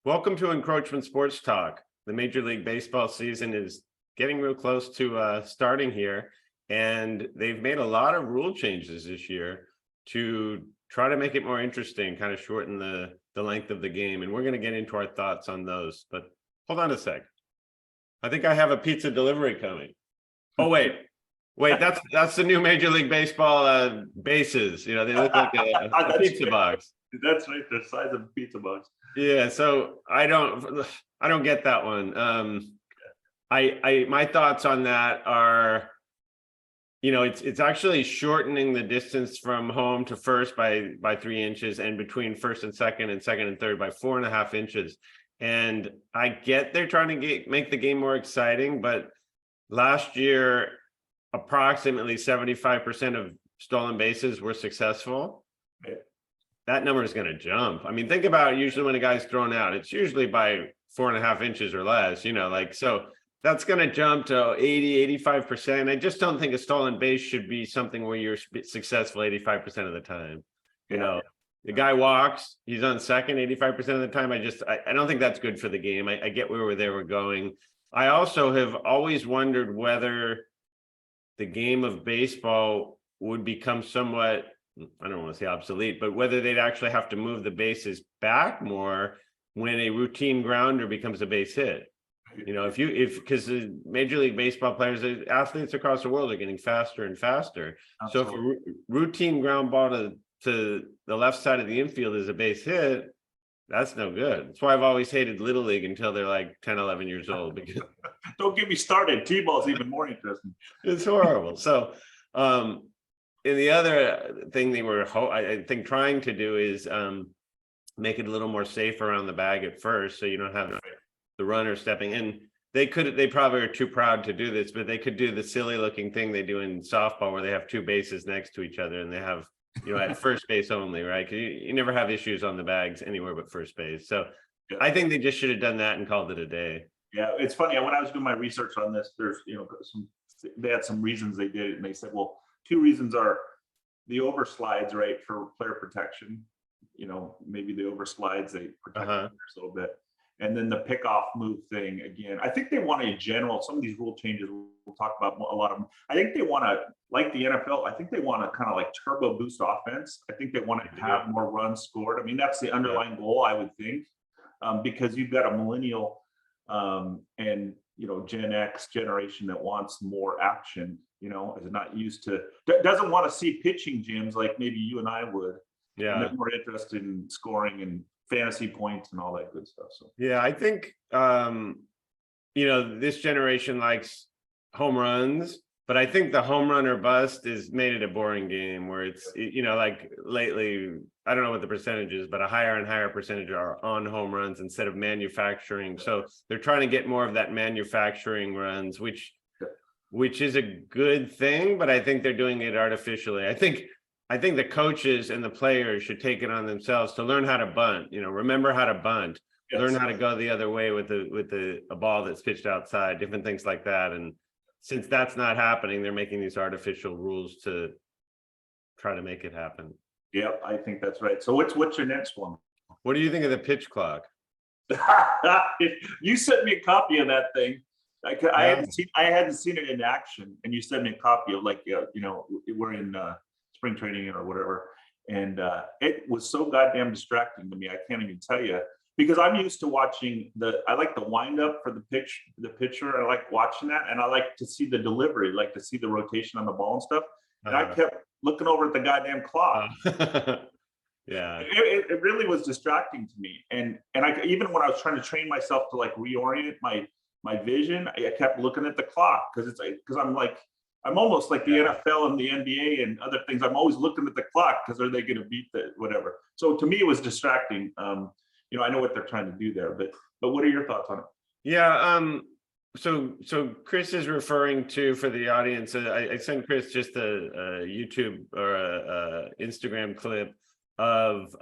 Welcome to Encroachment Sports Talk. The Major League Baseball season is getting real close to starting here, and they've made a lot of rule changes this year to try to make it more interesting, kind of shorten the length of the game. And we're going to get into our thoughts on those. But hold on a sec. I think I have a pizza delivery coming. Oh, wait, that's the new Major League Baseball bases. You know, they look like a pizza box. That's right, the size of a pizza box. Yeah, so I don't get that one. My thoughts on that are, you know, it's actually shortening the distance from home to first by 3 inches, and between first and second and third by 4.5 inches. And I get they're trying to make the game more exciting, but last year approximately 75% of stolen bases were successful. Yeah. That number is going to jump. I mean, think about it, usually when a guy's thrown out, it's usually by 4.5 inches or less, you know, like, so that's going to jump to 85%. I just don't think a stolen base should be something where you're successful 85% of the time. You know, the guy walks, he's on second 85% of the time. I don't think that's good for the game. I get where they were going. I also have always wondered whether the game of baseball would become somewhat, I don't want to say obsolete, but whether they'd actually have to move the bases back more when a routine grounder becomes a base hit. You know, because the Major League Baseball players, athletes across the world are getting faster and faster. Absolutely. So if a routine ground ball to the left side of the infield is a base hit, that's no good. That's why I've always hated Little League until they're like 10, 11 years old. Because don't get me started. T-ball's even more interesting. It's horrible. So, and the other thing they were, I think, trying to do is make it a little more safe around the bag at first, so you don't have the runner stepping in. They probably are too proud to do this, but they could do the silly looking thing they do in softball where they have two bases next to each other and they have, you know, at first base only, right? Because you never have issues on the bags anywhere but first base. So yeah. I think they just should have done that and called it a day. Yeah, it's funny. When I was doing my research on this, there's, you know, they had some reasons they did it, and they said, well, two reasons are the overslides, right, for player protection. You know, maybe the overslides, they protect players a little bit. And then the pickoff move thing, again, I think they want in general, some of these rule changes, we'll talk about a lot of them. I think they want to, like the NFL, I think they want to kind of like turbo boost offense. I think they want to have more runs scored. I mean, that's the underlying goal, I would think, because you've got a millennial and, you know, Gen X generation that wants more action, you know, is not used to, doesn't want to see pitching gyms like maybe you and I would. Yeah. And they're more interested in scoring and fantasy points and all that good stuff. So yeah, I think you know, this generation likes home runs, but I think the home run or bust has made it a boring game where it's, you know, like lately, I don't know what the percentage is, but a higher and higher percentage are on home runs instead of manufacturing. So they're trying to get more of that manufacturing runs, which is a good thing, but I think they're doing it artificially. I think the coaches and the players should take it on themselves to learn how to bunt, you know, remember how to bunt, learn how to go the other way with a ball that's pitched outside, different things like that. And since that's not happening, they're making these artificial rules to try to make it happen. Yeah, I think that's right. So what's your next one? What do you think of the pitch clock? You sent me a copy of that thing. I hadn't seen it in action, and you sent me a copy of, like, you know, we're in spring training or whatever, and it was so goddamn distracting to me. I can't even tell you, because I'm used to watching I like the wind up for the pitcher. I like watching that, and I like to see the delivery, like to see the rotation on the ball and stuff. And I kept looking over at the goddamn clock. Yeah, it really was distracting to me, and I, even when I was trying to train myself to like reorient my vision, I kept looking at the clock, because I'm almost like the NFL and the NBA and other things. I'm always looking at the clock because are they going to beat the whatever? So to me, it was distracting. You know, I know what they're trying to do there, but what are your thoughts on it? Yeah. So Chris is referring to, for the audience, I sent Chris just a YouTube or a Instagram clip of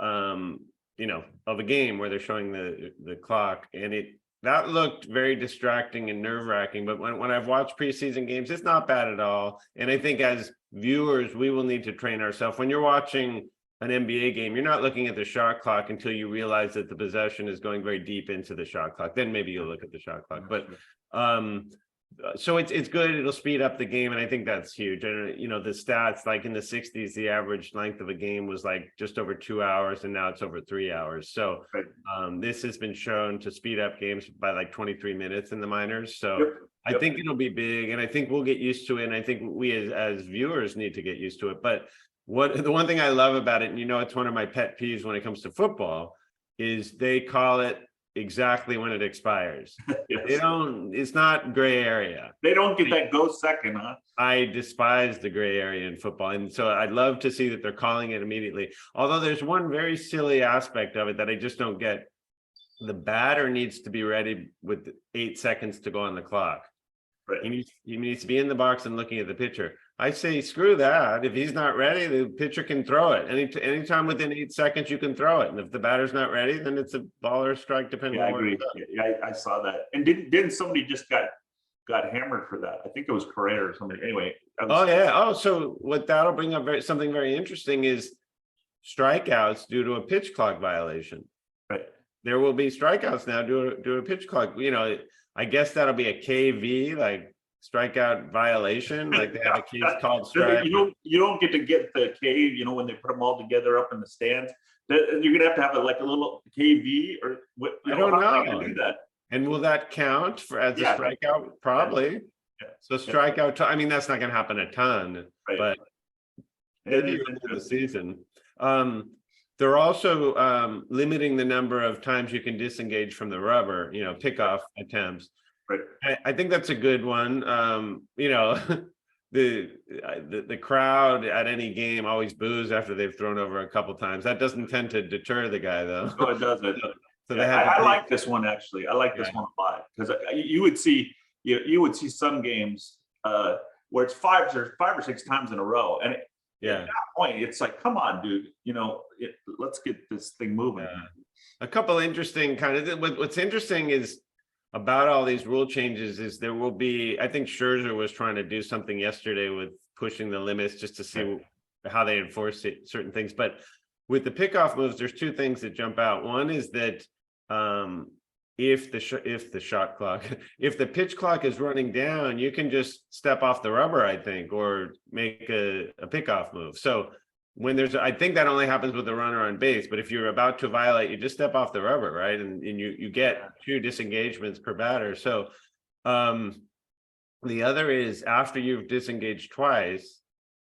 you know, of a game where they're showing the clock, and that looked very distracting and nerve-wracking. But when I've watched preseason games, it's not bad at all. And I think as viewers, we will need to train ourselves. When you're watching an NBA game, you're not looking at the shot clock until you realize that the possession is going very deep into the shot clock. Then maybe you'll look at the shot clock. But so it's good. It'll speed up the game, and I think that's huge. And you know, the stats, like in the 60s, the average length of a game was like just over 2 hours, and now it's over 3 hours. So this has been shown to speed up games by like 23 minutes in the minors. So I think it'll be big, and I think we'll get used to it. And I think we as viewers need to get used to it. But the one thing I love about it, and you know, it's one of my pet peeves when it comes to football, is they call it exactly when it expires. Yes. They don't, it's not gray area. They don't get that go second, huh? I despise the gray area in football. And so I'd love to see that they're calling it immediately. Although there's one very silly aspect of it that I just don't get. The batter needs to be ready with 8 seconds to go on the clock. Right. He needs to be in the box and looking at the pitcher. I say, screw that. If he's not ready, the pitcher can throw it. Anytime within 8 seconds, you can throw it. And if the batter's not ready, then it's a ball or a strike, depending on I agree. Yeah, I saw that. And didn't somebody just got hammered for that? I think it was Correa or somebody. Anyway. So what that'll bring up something very interesting is strikeouts due to a pitch clock violation. Right. There will be strikeouts now due to a pitch clock. You know, I guess that'll be a KV, like strikeout violation. Like they have a case called strike. You don't get to get the K, you know, when they put them all together up in the stands. You're gonna have it like a little KV or what? I don't know. How do that? And will that count as a strikeout? Probably. Yeah. So strikeout. I mean, that's not going to happen a ton, but maybe the season. They're also limiting the number of times you can disengage from the rubber. You know, pickoff attempts. Right. I think that's a good one. You know, the crowd at any game always boos after they've thrown over a couple times. That doesn't tend to deter the guy, though. No, it doesn't. So I like this one actually. I like this one a lot because you would see some games where it's five or six times in a row, and at that point it's like, come on, dude, you know, let's get this thing moving. A couple interesting what's interesting is about all these rule changes is there will be, I think Scherzer was trying to do something yesterday with pushing the limits just to see how they enforce certain things. But with the pickoff moves, there's two things that jump out. One is that if the shot clock, if the pitch clock is running down, you can just step off the rubber, I think, or make a pickoff move. So when I think that only happens with the runner on base, but if you're about to violate, you just step off the rubber, right? And you get 2 disengagements per batter. So the other is after you've disengaged twice,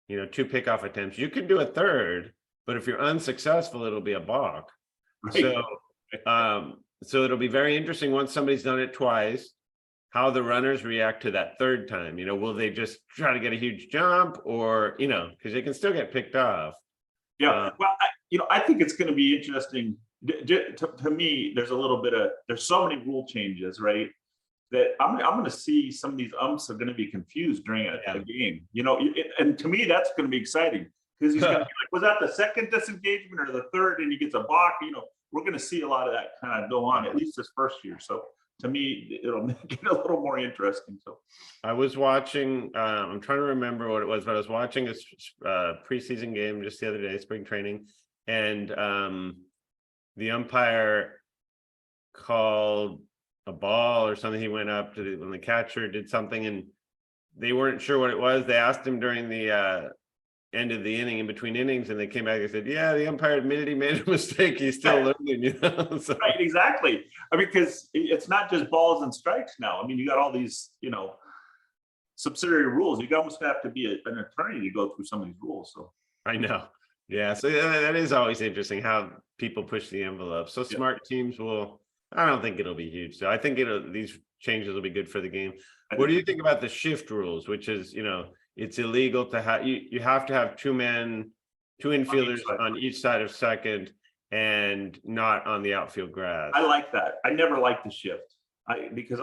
you know, 2 pickoff attempts, you can do a third, but if you're unsuccessful, it'll be a balk. Right. So it'll be very interesting once somebody's done it twice, how the runners react to that third time. You know, will they just try to get a huge jump, or, you know, because they can still get picked off. Yeah, well, I think it's going to be interesting. To me, there's so many rule changes, right? That I'm going to see some of these umps are going to be confused during a game. You know, and to me, that's going to be exciting because he's going to be like, was that the second disengagement or the third? And he gets a balk. You know, we're going to see a lot of that kind of go on, at least this first year. So to me, it'll make it a little more interesting. So I was watching, I'm trying to remember what it was, but I was watching a preseason game just the other day, spring training, and the umpire called a ball or something. He went up to when the catcher did something and they weren't sure what it was. They asked him during the end of the inning, in between innings, and they came back and said, yeah, the umpire admitted he made a mistake, he's still learning, you know. So. Right, exactly. I mean, because it's not just balls and strikes now. I mean, you got all these, you know, subsidiary rules. You almost have to be an attorney to go through some of these rules. So I know. Yeah, so that is always interesting how people push the envelope. So smart teams will, I don't think it'll be huge. So I think these changes will be good for the game. What do you think about the shift rules, which is, you know, it's illegal to have, you have to have 2 infielders on each side of second and not on the outfield grass. I like that. I never liked the shift. Because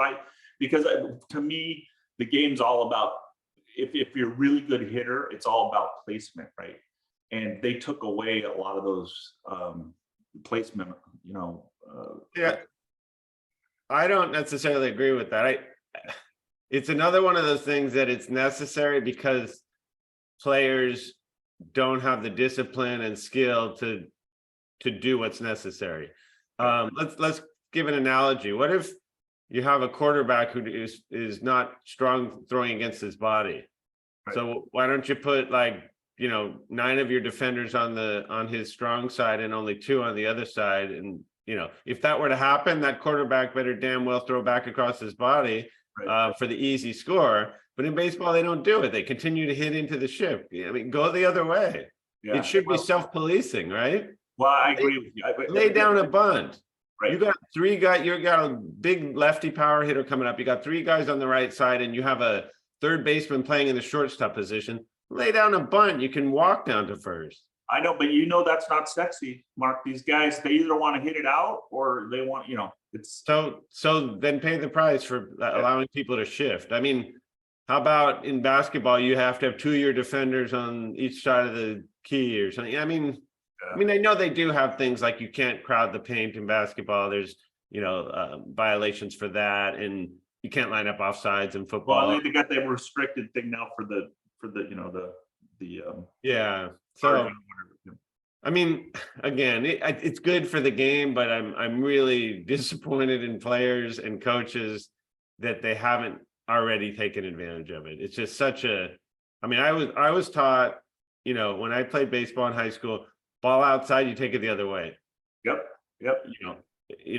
to me, the game's all about, if you're a really good hitter, it's all about placement, right? And they took away a lot of those placement, you know. I don't necessarily agree with that. It's another one of those things that it's necessary because players don't have the discipline and skill to do what's necessary. Let's give an analogy. What if you have a quarterback who is not strong throwing against his body? Right. So why don't you put, like, 9 of your defenders on his strong side and only 2 on the other side? And if that were to happen, that quarterback better damn well throw back across his body for the easy score. But in baseball, they don't do it. They continue to hit into the ship. I mean, go the other way. Yeah. It should be self-policing, right? Well, I agree with you. Lay down a bunt. Right. You got 3 guys. You got a big lefty power hitter coming up. You got 3 guys on the right side, and you have a third baseman playing in the shortstop position. Lay down a bunt. You can walk down to first. I know, but that's not sexy, Mark. These guys, they either want to hit it out or they want, it's so then pay the price for allowing people to shift. I mean, how about in basketball, you have to have 2 of your defenders on each side of the key or something? I mean, I know they do have things like you can't crowd the paint in basketball. There's, violations for that, and you can't line up offsides in football. Well, they got that restricted thing now for the yeah. So, I mean, again, it's good for the game, but I'm really disappointed in players and coaches that they haven't already taken advantage of it. It's just such a. I mean, I was taught, when I played baseball in high school, ball outside, you take it the other way. Yep.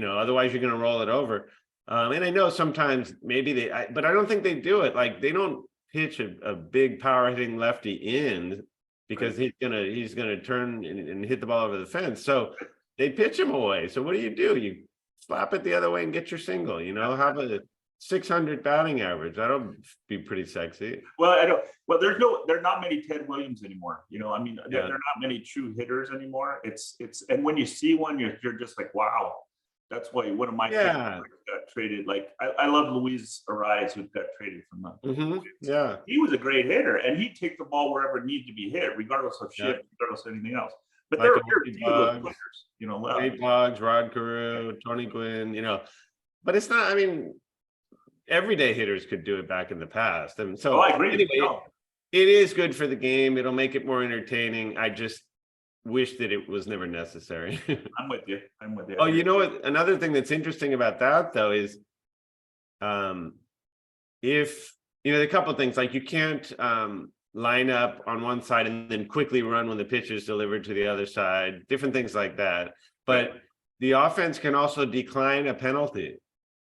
Otherwise you're going to roll it over. And I know sometimes maybe but I don't think they do it. Like, they don't pitch a big power hitting lefty in because he's gonna turn and hit the ball over the fence. So they pitch him away. So what do? You slap it the other way and get your single. Have a 600 batting average. That'll be pretty sexy. Well, I don't. Well, there are not many Ted Williams anymore. I mean, there are not many true hitters anymore. It's and when you see one, you're just like, wow. That's why one of my got traded. Like, I love Luis Arias, who got traded from the. He was a great hitter, and he'd take the ball wherever it needed to be hit, regardless of shift, regardless of anything else. But there are few of those players, Nate Boggs, Rod Carew, Tony Gwynn, but it's not. I mean, everyday hitters could do it back in the past, and so I agree. Anyway, it is good for the game. It'll make it more entertaining. I just wish that it was never necessary. I'm with you. Oh, you know what? Another thing that's interesting about that, though, is if a couple of things, like you can't line up on one side and then quickly run when the pitch is delivered to the other side, different things like that. But the offense can also decline a penalty.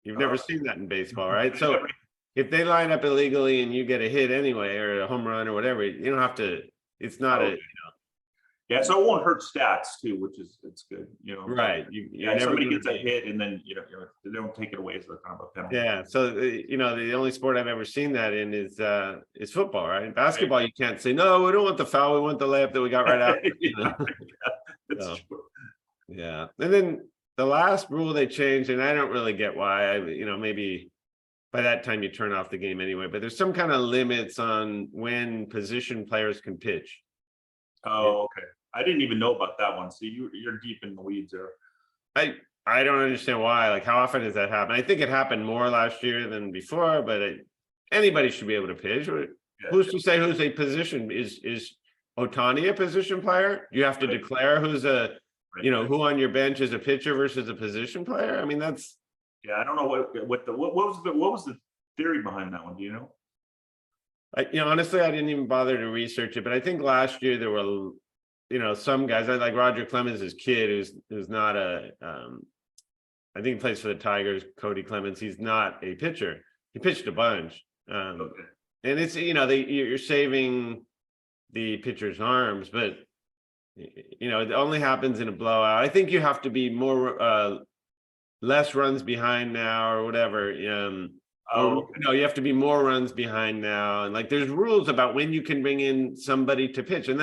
You've never seen that in baseball, right? So if they line up illegally and you get a hit anyway, or a home run or whatever, you don't have to. It's not Yeah, so it won't hurt stats too, which is it's good, Right. Somebody gets a hit and then they don't take it away as a kind of a penalty. Yeah. So the only sport I've ever seen that in is football, right? Basketball, you can't say no, we don't want the foul, we want the layup that we got right after. That's true. Yeah, and then the last rule they changed, and I don't really get why. Maybe by that time you turn off the game anyway. But there's some kind of limits on when position players can pitch. Oh, okay. I didn't even know about that one. So you're deep in the weeds there. I don't understand why. Like, how often does that happen? I think it happened more last year than before, but anybody should be able to pitch. Who's to say who's a position? Is Ohtani a position player? You have to declare who's who on your bench is a pitcher versus a position player. I mean, that's. Yeah, I don't know what was the theory behind that one. Do you know? Honestly, I didn't even bother to research it, but I think last year there were, some guys like Roger Clemens' kid, who's not I think he plays for the Tigers. Cody Clemens, he's not a pitcher. He pitched a bunch, and it's you're saving the pitcher's arms, but it only happens in a blowout. I think you have to be more less runs behind now or whatever. You have to be more runs behind now, and like there's rules about when you can bring in somebody to pitch, and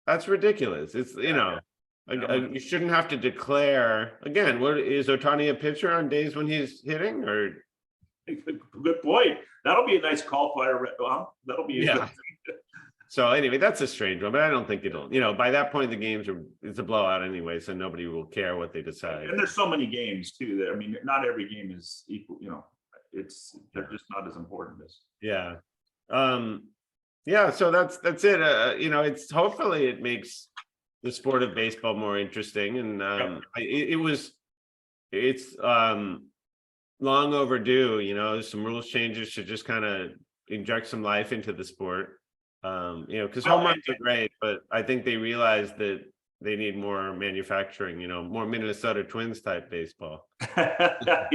that's ridiculous. It's you shouldn't have to declare again. What is Ohtani a pitcher on days when he's hitting? Or good point. That'll be a nice call fire. That'll be So anyway, that's a strange one, but I don't think it'll. By that point, it's a blowout anyway, so nobody will care what they decide. And there's so many games too that not every game is equal. They're just not as important as. Yeah. Yeah, so that's it. You know, it's hopefully it makes the sport of baseball more interesting, and it's long overdue. You know, some rules changes should just kind of inject some life into the sport. You know, because home runs are great, but I think they realize that they need more manufacturing. You know, more Minnesota Twins type baseball. Yeah,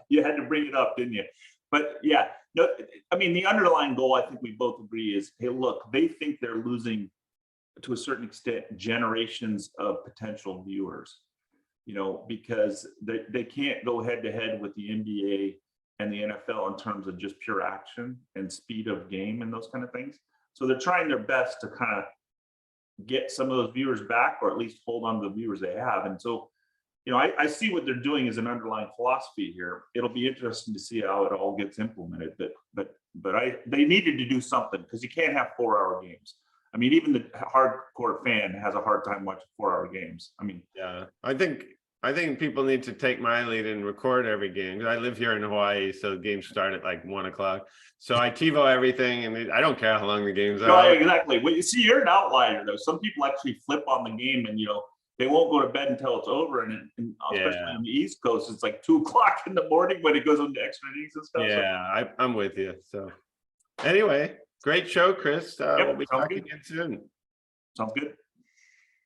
you had to bring it up, didn't you? But yeah, no, I mean, the underlying goal, I think we both agree is, hey, look, they think they're losing to a certain extent generations of potential viewers, you know, because they can't go head to head with the NBA and the NFL in terms of just pure action and speed of game and those kind of things. So they're trying their best to kind of get some of those viewers back, or at least hold on to the viewers they have. And so, you know, I see what they're doing as an underlying philosophy here. It'll be interesting to see how it all gets implemented. But they needed to do something, because you can't have 4-hour games. I mean, even the hardcore fan has a hard time watching 4-hour games. I mean, yeah, I think people need to take my lead and record every game. I live here in Hawaii, so games start at like 1 o'clock. So I TiVo everything, and I don't care how long the games no, are. exactly. Well, you see, you're an outlier though. Some people actually flip on the game, and you know, they won't go to bed until it's over. And especially on the East Coast, it's like 2 o'clock in the morning when it goes into extra innings and stuff. Yeah, I'm with you. So anyway, great show, Chris. We'll be talking again soon. Sounds good.